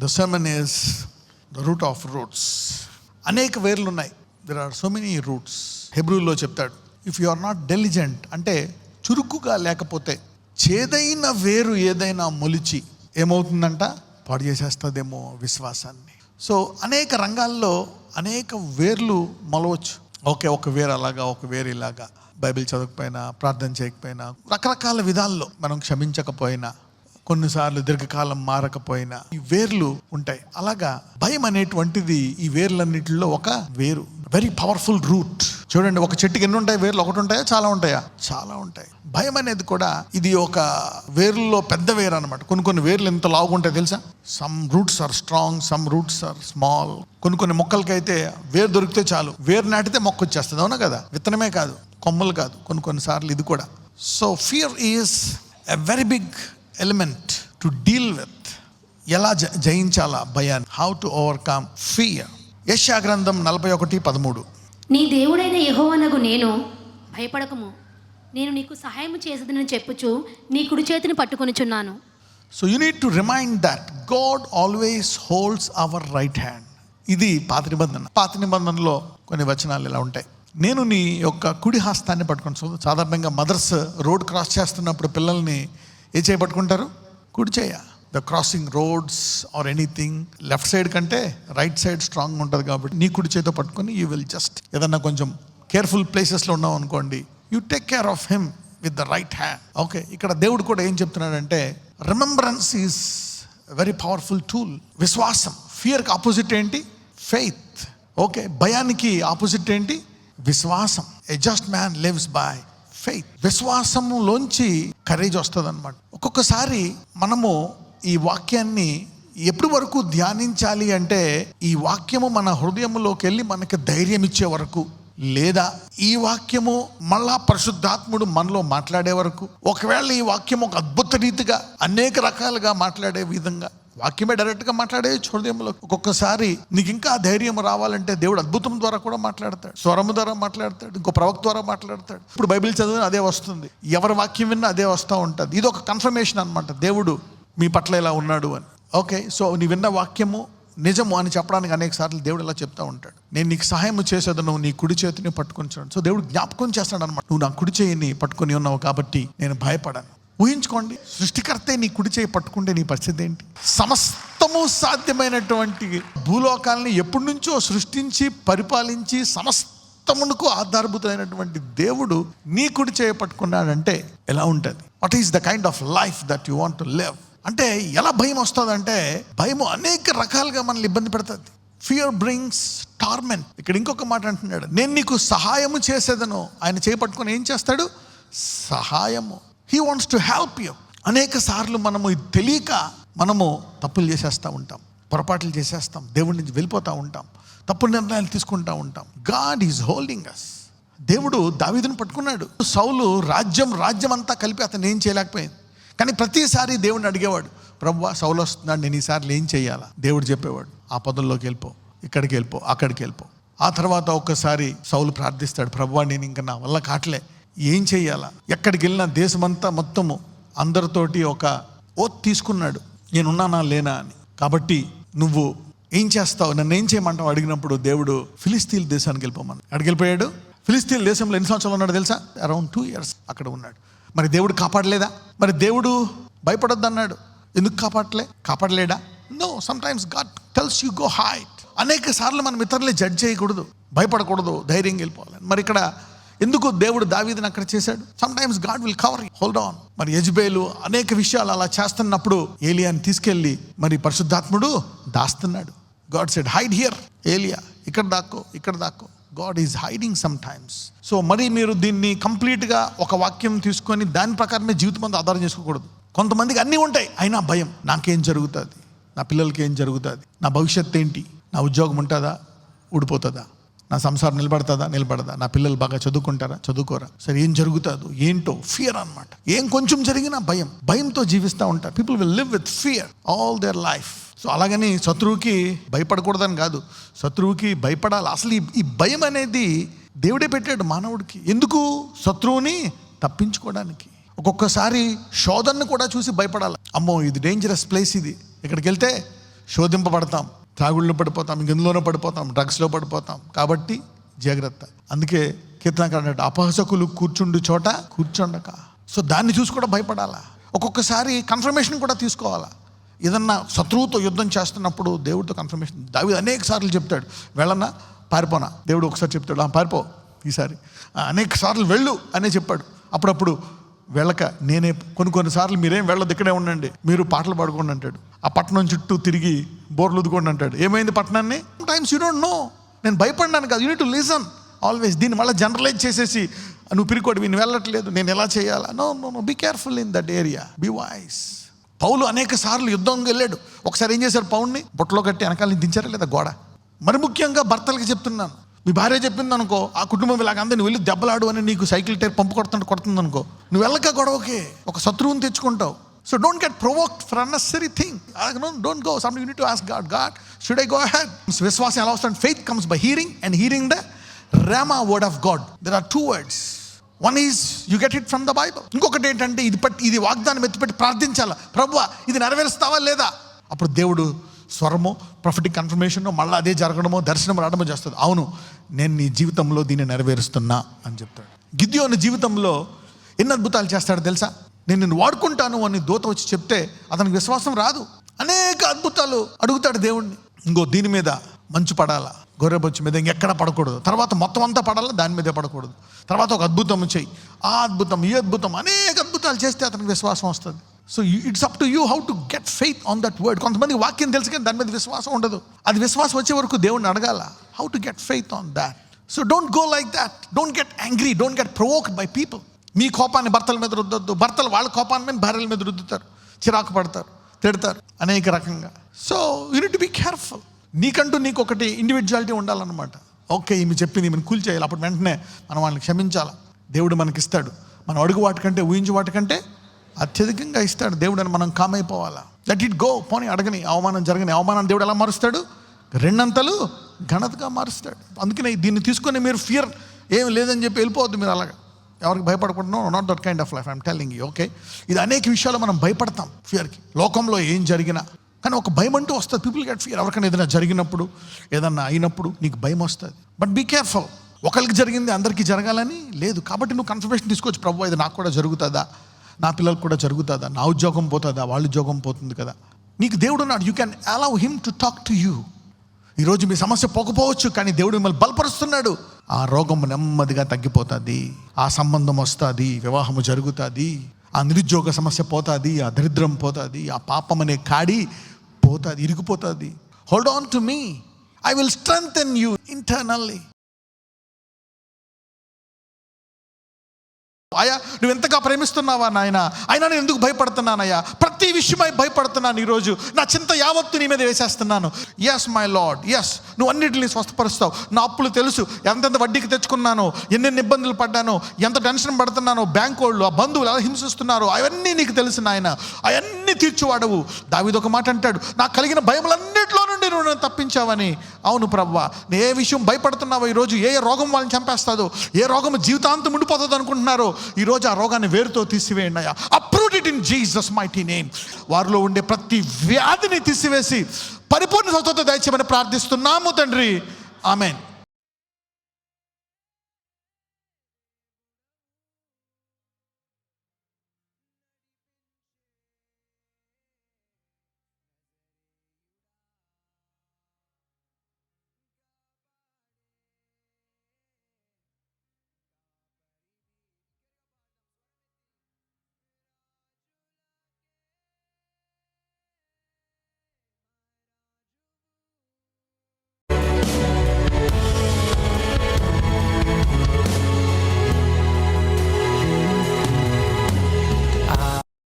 The sermon is the root of roots. అనేక వేర్లు ఉన్నాయి. There are so many roots. హెబ్రూలో చెప్తాడు, if you are not diligent, అంటే చురుకుగా లేకపోతే చేదైన వేరు ఏదైనా మొలిచి ఏమవుతుందంట, పాడు చేసేస్తుందేమో విశ్వాసాన్ని. సో అనేక రంగాల్లో అనేక వేర్లు మొలవచ్చు. ఒక వేరు అలాగా, ఒక వేరు ఇలాగా, బైబిల్ చదవకపోయినా, ప్రార్థన చేయకపోయినా, రకరకాల విధాల్లో మనం క్షమించకపోయినా, కొన్నిసార్లు దీర్ఘకాలం మారకపోయినా ఈ వేర్లు ఉంటాయి. అలాగా భయం అనేటువంటిది ఈ వేర్లన్నిటిలో ఒక వేరు, వెరీ పవర్ఫుల్ రూట్. చూడండి, ఒక చెట్టుకి ఎన్ని ఉంటాయి వేర్లు? ఒకటి ఉంటాయా, చాలా ఉంటాయా? చాలా ఉంటాయి. భయం అనేది కూడా ఇది ఒక వేర్లలో పెద్ద వేరు అనమాట. కొన్ని వేర్లు ఎంత లావుగా తెలుసా? Some roots are strong, some roots are small. కొన్ని మొక్కలకైతే వేరు దొరికితే చాలు, వేరు నాటితే మొక్క వచ్చేస్తుంది. అవునా కదా? విత్తనమే కాదు, కొమ్మలు కాదు, కొన్నిసార్లు ఇది కూడా. So fear is a very big element to deal with. ఎలా జయించాలా భయాన్ని? How to overcome fear. యెషయా గ్రంథం 41:13. నీ దేవుడైన యెహోవానగు నేను, భయపడకము, నేను నీకు సహాయం చేసేదని చెప్పుచు నీ కుడి చేతిని పట్టుకొనిచున్నాను. So you need to remind that God always holds our right hand. ఇది పాత నిబంధన. పాత నిబంధనలో కొన్ని వచనాలు ఇలా ఉంటాయి, నేను నీ యొక్క కుడి హస్తాన్ని పట్టుకొని. సాధారణంగా మదర్స్ రోడ్ క్రాస్ చేస్తున్నప్పుడు పిల్లల్ని ఏ చేయి పట్టుకుంటారు? కుడి చేయ. The crossing roads or anything, left side కంటే రైట్ సైడ్ స్ట్రాంగ్ ఉంటుంది కాబట్టి నీ కుడి చేతితో పట్టుకొని యూ విల్ జస్ట్, ఏదన్నా కొంచెం కేర్ఫుల్ ప్లేసెస్లో ఉన్నాం అనుకోండి, you take care of him with the right hand. Okay, ఇక్కడ దేవుడు కూడా ఏం చెప్తున్నాడంటే, remembrance is very powerful tool. విశ్వాసం. ఫియర్కి ఆపోజిట్ ఏంటి? ఫెయిత్. ఓకే, భయానికి ఆపోజిట్ ఏంటి? విశ్వాసం. A just man lives by faith. విశ్వాసములోంచి కరేజ్ వస్తుంది అనమాట. ఒక్కొక్కసారి మనము ఈ వాక్యాన్ని ఎప్పటి వరకు ధ్యానించాలి అంటే, ఈ వాక్యము మన హృదయంలోకి వెళ్ళి మనకి ధైర్యం ఇచ్చే వరకు, లేదా ఈ వాక్యము మళ్ళా పరిశుద్ధాత్ముడు మనలో మాట్లాడే వరకు. ఒకవేళ ఈ వాక్యం ఒక అద్భుత రీతిగా అనేక రకాలుగా మాట్లాడే విధంగా, వాక్యమే డైరెక్ట్గా మాట్లాడే హృదయంలో, ఒక్కొక్కసారి నీకు ఇంకా ధైర్యం రావాలంటే దేవుడు అద్భుతం ద్వారా కూడా మాట్లాడతాడు, స్వరము ద్వారా మాట్లాడతాడు, ఇంకో ప్రవక్త ద్వారా మాట్లాడతాడు. ఇప్పుడు బైబిల్ చదివిన అదే వస్తుంది, ఎవరి వాక్యం విన్నా అదే వస్తూ ఉంటుంది. ఇది ఒక కన్ఫర్మేషన్ అనమాట, దేవుడు మీ పట్ల ఇలా ఉన్నాడు అని. ఓకే, సో నీ విన్న వాక్యము నిజము అని చెప్పడానికి అనేక సార్లు దేవుడు ఇలా చెప్తా ఉంటాడు, నేను నీకు సహాయం చేసేదను, నీ కుడి చేతిని పట్టుకొని. సో దేవుడు జ్ఞాపకం చేస్తాడు అనమాట, నువ్వు నా కుడి చేయిని పట్టుకొని ఉన్నావు కాబట్టి నేను భయపడను. ఊహించుకోండి, సృష్టికర్తే నీ కుడి చేయి పట్టుకుంటే నీ పరిస్థితి ఏంటి? సమస్తము సాధ్యమైనటువంటి భూలోకాలని ఎప్పటి నుంచో సృష్టించి పరిపాలించి సమస్తమునకు ఆధారభూతమైనటువంటి దేవుడు నీ కుడి చేయి పట్టుకున్నాడంటే ఎలా ఉంటుంది? What is the kind of life that you want to live? అంటే ఎలా భయం వస్తుందంటే, భయము అనేక రకాలుగా మనల్ని ఇబ్బంది పెడుతుంది. Fear brings torment. ఇక్కడ ఇంకొక మాట అంటున్నాడు, నేను నీకు సహాయము చేసేదను. ఆయన చేపట్టుకొని ఏం చేస్తాడు? సహాయము. He wants to help you. అనేక సార్లు మనము తెలియక మనము తప్పులు చేసేస్తూ ఉంటాం, పొరపాట్లు చేసేస్తాం, దేవుడి నుంచి వెళ్ళిపోతూ ఉంటాం, తప్పుడు నిర్ణయాలు తీసుకుంటూ ఉంటాం. గాడ్ ఈజ్ హోల్డింగ్ అస్. దేవుడు దావీదును పట్టుకున్నాడు. సౌలు రాజ్యం అంతా కలిపి అతను ఏం చేయలేకపోయింది. కానీ ప్రతిసారి దేవుడిని అడిగేవాడు, ప్రభువా సౌలు వస్తున్నాడు, నేను ఈసారి ఏం చేయాలా? దేవుడు చెప్పేవాడు, ఆ పదంలోకి వెళ్ళిపో, ఇక్కడికి వెళ్ళిపో, అక్కడికి వెళ్ళిపో. ఆ తర్వాత ఒక్కసారి సౌలు ప్రార్థిస్తాడు, ప్రభువా నేను ఇంకా నా వల్ల కావట్లే, ఏం చెయ్యాలా? ఎక్కడికి వెళ్ళినా దేశమంతా మొత్తము అందరితోటి ఒక ఓత్ తీసుకున్నాడు, నేనున్నానా లేనా అని. కాబట్టి నువ్వు ఏం చేస్తావు, నన్ను ఏం చేయమంటావు అడిగినప్పుడు దేవుడు ఫిలిస్తీన్ దేశానికి వెళ్ళిపోమని. అక్కడికి వెళ్ళిపోయాడు. ఫిలిస్తీన్ దేశంలో ఎన్ని సంవత్సరాలు ఉన్నాడు తెలుసా? అరౌండ్ 2 years అక్కడ ఉన్నాడు. మరి దేవుడు కాపాడలేదా? మరి దేవుడు భయపడొద్దు అన్నాడు, ఎందుకు కాపాడలేడా? No, sometimes God tells you go hide. అనేక సార్లు మనం ఇతరులని జడ్జ్ చేయకూడదు, భయపడకూడదు, ధైర్యంగా వెళ్ళిపోవాలి. మరి ఇక్కడ ఎందుకు దేవుడు దావీదుని అక్కడ చేశాడు? Sometimes God will cover you, hold on. మరి యెజబెలు అనేక విషయాలు అలా చేస్తున్నప్పుడు ఏలియాని తీసుకెళ్ళి మరి పరిశుద్ధాత్ముడు దాస్తున్నాడు. God said hide here Eliya, ఇక్కడ దాక్కో. God is hiding some times. So మరి మీరు దీన్ని కంప్లీట్గా ఒక వాక్యం తీసుకొని దాని ప్రకారమే జీవితం అంతా ఆధారం చేసుకోకూడదు. కొంతమందికి అన్నీ ఉంటాయి, అయినా భయం, నాకేం జరుగుతుంది, నా పిల్లలకి ఏం జరుగుతుంది, నా భవిష్యత్తు ఏంటి, నా ఉద్యోగం ఉంటుందా, ఊడిపోతుందా, నా సంసారం నిలబడదా, నా పిల్లలు బాగా చదువుకోరా, సరే ఏం జరుగుతుందో ఏంటో, ఫియర్ అనమాట. ఏం కొంచెం జరిగినా భయంతో జీవిస్తూ ఉంటారు. People will live with fear all their life. So అలాగని శత్రువుకి భయపడకూడదని కాదు, శత్రువుకి భయపడాలి. అసలు ఈ భయం అనేది దేవుడే పెట్టాడు మానవుడికి. ఎందుకు? శత్రువుని తప్పించుకోవడానికి. ఒక్కొక్కసారి శోధనను కూడా చూసి భయపడాలి. అమ్మో ఇది డేంజరస్ ప్లేస్, ఇది ఇక్కడికి వెళ్తే శోధింపబడతాం, త్రాగుళ్ళు పడిపోతాం, ఇందులోనూ పడిపోతాం, డ్రగ్స్లో పడిపోతాం. కాబట్టి జాగ్రత్త. అందుకే కీర్తనకారుడు అన్నాడు, అపహసకులు కూర్చుండు చోట కూర్చోండక. సో దాన్ని చూసి కూడా భయపడాలా. ఒక్కొక్కసారి కన్ఫర్మేషన్ కూడా తీసుకోవాలా. ఏదన్నా శత్రువుతో యుద్ధం చేస్తున్నప్పుడు దేవుడితో కన్ఫర్మేషన్. దావీదు అనేక సార్లు చెప్తాడు, వెళ్ళన్నా పారిపోనా. దేవుడు ఒకసారి చెప్తాడు, పారిపో ఈసారి. అనేక సార్లు వెళ్ళు అనే చెప్పాడు. అప్పుడప్పుడు వెళ్ళక నేనే కొన్నిసార్లు మీరేం వెళ్ళదు, ఇక్కడే ఉండండి, మీరు పాటలు పాడుకోండి అంటాడు. ఆ పట్టణం చుట్టూ తిరిగి బోర్లు ఉదుకోండి అంటాడు. ఏమైంది పట్టణాన్ని? Times you don't know. నేను భయపడ్డాను కాదు, you need to listen always. దీన్ని మళ్ళీ జనరలైజ్ చేసేసి నువ్వు పిరికోడు, నేను వెళ్ళట్లేదు, నేను ఎలా చేయాలా? No no no, be careful in that area, be wise. పౌలు అనేక సార్లు యుద్ధంకి వెళ్ళాడు. ఒకసారి ఏం చేశారు, పౌల్ని బొట్టలో కట్టి వెనకాల దించారా లేదా గోడ. మరి ముఖ్యంగా భర్తలకి చెప్తున్నాను, మీ భార్య చెప్పింది అనుకో, ఆ కుటుంబం ఇలాగ అందరూ నువ్వు వెళ్ళి దెబ్బలాడు అని నీకు సైకిల్ టైర్ పంపు కొడుతుంది అనుకో, నువ్వు వెళ్ళక గొడవకే ఒక శత్రువుని తెచ్చుకుంటావు. So don't get provoked for unnecessary thing. Don't go. Some you need to ask God should I go ahead. విశ్వాసం ఎలా వస్తుంది? Faith comes by hearing and hearing the rhema word of God. There are 2 words. One is you get it from the Bible. ఇంకొకటి ఏంటంటే ఇది వాగ్దానం ఎత్తిపెట్టి ప్రార్థించాలా, ప్రభువా ఇది నెరవేరుస్తావా లేదా. అప్పుడు దేవుడు స్వరము, ప్రొఫెటిక్ కన్ఫర్మేషన్, మళ్ళీ అదే జరగడమో దర్శనం రావడమో చేస్తుంది. అవును, నేను నీ జీవితంలో దీన్ని నెరవేరుస్తున్నా అని చెప్తాడు. గిద్యోను జీవితంలో ఎన్ని అద్భుతాలు చేస్తాడో తెలుసా? నేను నిన్ను వాడుకుంటాను అని దూత వచ్చి చెప్తే అతనికి విశ్వాసం రాదు. అనేక అద్భుతాలు అడుగుతాడు దేవుణ్ణి. దీని మీద మంచు పడాలా, గొర్రెబొచ్చు మీద ఇంకెక్కడ పడకూడదు, తర్వాత మొత్తం అంతా పడాలా, దాని మీదే పడకూడదు, తర్వాత ఒక అద్భుతం చెయ్యి, ఆ అద్భుతం ఈ అద్భుతం, అనేక అద్భుతాలు చేస్తే అతనికి విశ్వాసం వస్తుంది. So it's up to you how to get faith on that word. కొంతమందికి వాక్యం తెలుసు కానీ దాని మీద విశ్వాసం ఉండదు. అది విశ్వాసం వచ్చే వరకు దేవుడిని అడగాల, how to get faith on that. So don't go like that. Don't get angry, don't get provoked by people. మీ కోపాన్ని భర్తల మీద రుద్దొద్దు, భర్తలు వాళ్ళ కోపాన్ని మీద భార్యల మీద రుద్దుతారు, చిరాకు పడతారు, తిడతారు అనేక రకంగా. So you need to be careful. నీకంటూ నీకు ఒకటి ఇండివిజువాలిటీ ఉండాలన్నమాట. ఓకే, ఈమె చెప్పింది ఈమెను కూల్ చేయాలి, అప్పుడు వెంటనే మనం వాళ్ళని క్షమించాలి. దేవుడు మనకిస్తాడు, మనం అడుగు వాటికంటే ఊహించు వాటికంటే అత్యధికంగా ఇస్తాడు దేవుడు అని మనం కామ్ అయిపోవాలా. Let it go. పోనీ అడగని, అవమానం జరగని, అవమానాన్ని దేవుడు ఎలా మారుస్తాడు? 2 అంతలు ఘనతగా మారుస్తాడు. అందుకనే దీన్ని తీసుకొని మీరు ఫియర్ ఏమి లేదని చెప్పి వెళ్ళిపోవద్దు. మీరు అలాగా ఎవరికి భయపడకుండా, not that kind of life I'm telling you. Okay, ఇది అనేక విషయాలు మనం భయపడతాం ఫియర్కి. లోకంలో ఏం జరిగినా కానీ ఒక భయం అంటూ వస్తుంది. People get fear. ఎవరికైనా ఏదైనా జరిగినప్పుడు, ఏదన్నా అయినప్పుడు నీకు భయం వస్తుంది. But be careful. ఒకరికి జరిగింది అందరికీ జరగాలని లేదు. కాబట్టి నువ్వు కన్ఫర్మేషన్ తీసుకోవచ్చు, ప్రభు ఇది నాకు కూడా జరుగుతుందా, నా పిల్లలకు కూడా జరుగుతుందా, నా ఉద్యోగం పోతుందా, వాళ్ళ ఉద్యోగం పోతుంది కదా. నీకు దేవుడు ఉన్నాడు. You can allow him to talk to you. ఈరోజు మీ సమస్య పోకపోవచ్చు, కానీ దేవుడు మిమ్మల్ని బలపరుస్తున్నాడు. ఆ రోగం నెమ్మదిగా తగ్గిపోతుంది, ఆ సంబంధం వస్తుంది, వివాహము జరుగుతుంది, ఆ నిరుద్యోగ సమస్య పోతుంది, ఆ దరిద్రం పోతుంది, ఆ పాపం అనే కాడి పోతుంది, ఇరిగిపోతుంది. Hold on to me, I will strengthen you internally. అయ్యా నువ్వు ఎంతగా ప్రేమిస్తున్నావా నాయన, అయినా నేను ఎందుకు భయపడుతున్నానయ్యా, ప్రతి విషయమై భయపడుతున్నాను. ఈరోజు నా చింత యావత్తు నీ మీద వేసేస్తున్నాను. ఎస్ మై లార్డ్, ఎస్ నువ్వు అన్నిటిని స్వస్థపరుస్తావు. నా అప్పులు తెలుసు, ఎంతెంత వడ్డీకి తెచ్చుకున్నాను, ఎన్నెన్ని ఇబ్బందులు పడ్డాను, ఎంత టెన్షన్ పడుతున్నాను, బ్యాంక్ వాళ్ళు, ఆ బంధువులు ఎలా హింసిస్తున్నారు, అవన్నీ నీకు తెలుసు నాయన, అవన్నీ తీర్చువాడవు. దావీదు ఒక మాట అంటాడు, నాకు కలిగిన భయములన్నిటిలో నుండి నువ్వు నన్ను తప్పించావని. అవును ప్రభువా, ఏ విషయం భయపడుతున్నావో, ఈరోజు ఏ రోగం వాళ్ళని చంపేస్తుందో, ఏ రోగం జీవితాంతం ఉండిపోతుంది అనుకుంటున్నారో, ఈరోజు ఆ రోగాన్ని వేరుతో తీసివేయండి అయ్యా. Approve it in Jesus mighty name. వారిలో ఉండే ప్రతి వ్యాధిని తీసివేసి పరిపూర్ణ స్వస్థత దయచేయమని ప్రార్థిస్తున్నాము తండ్రి. ఆమేన్.